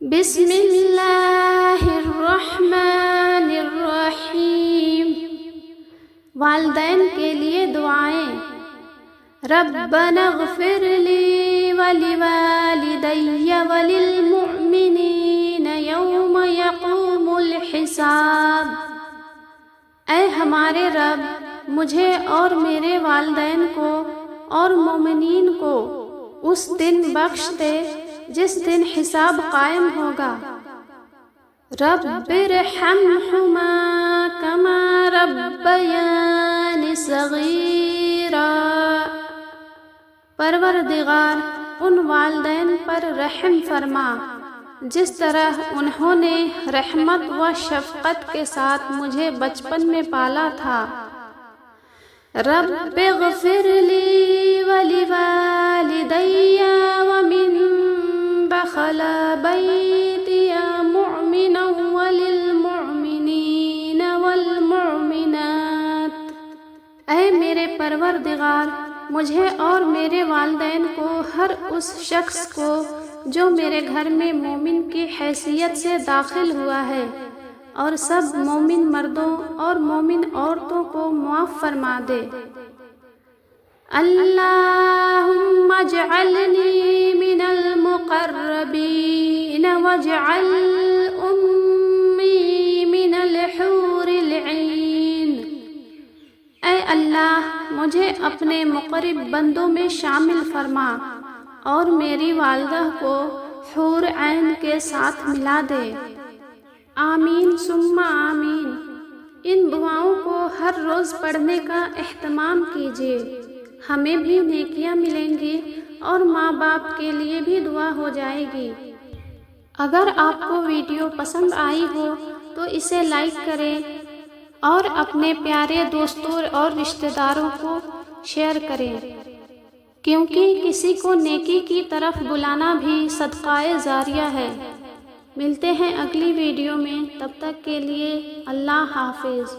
بسم اللہ الرحمن الرحیم۔ والدین کے لیے دعائیں۔ ربنا اغفر لی ولوالدی وللمؤمنین یوم یقوم الحساب۔ اے ہمارے رب، مجھے اور میرے والدین کو اور مومنین کو اس دن بخش دے جس دن حساب قائم ہوگا۔ رب ارحمہما کما ربیانی صغیرا۔ پروردگار، ان والدین پر رحم فرما جس طرح انہوں نے رحمت و شفقت کے ساتھ مجھے بچپن میں پالا تھا۔ رب اغفر لی ولوالدی ومن دخل بیتی مؤمنا وللمؤمنین والمؤمنات۔ اے میرے پروردگار، مجھے اور میرے والدین کو ہر اس شخص کو جو میرے گھر میں مومن کی حیثیت سے داخل ہوا ہے، اور سب مومن مردوں اور مومن عورتوں کو معاف فرما دے۔ اللہم اجعلنی من المقربین واجعل امی من الحور العین۔ اے اللہ، مجھے اپنے مقرب بندوں میں شامل فرما اور میری والدہ کو حور عین کے ساتھ ملا دے۔ آمین ثم آمین۔ ان دعاؤں کو ہر روز پڑھنے کا اہتمام کیجیے، ہمیں بھی نیکیاں ملیں گی اور ماں باپ کے لیے بھی دعا ہو جائے گی۔ اگر آپ کو ویڈیو پسند آئی ہو تو اسے لائک کریں اور اپنے پیارے دوستوں اور رشتہ داروں کو شیئر کریں، کیونکہ کسی کو نیکی کی طرف بلانا بھی صدقہ جاریہ ہے۔ ملتے ہیں اگلی ویڈیو میں، تب تک کے لیے اللہ حافظ۔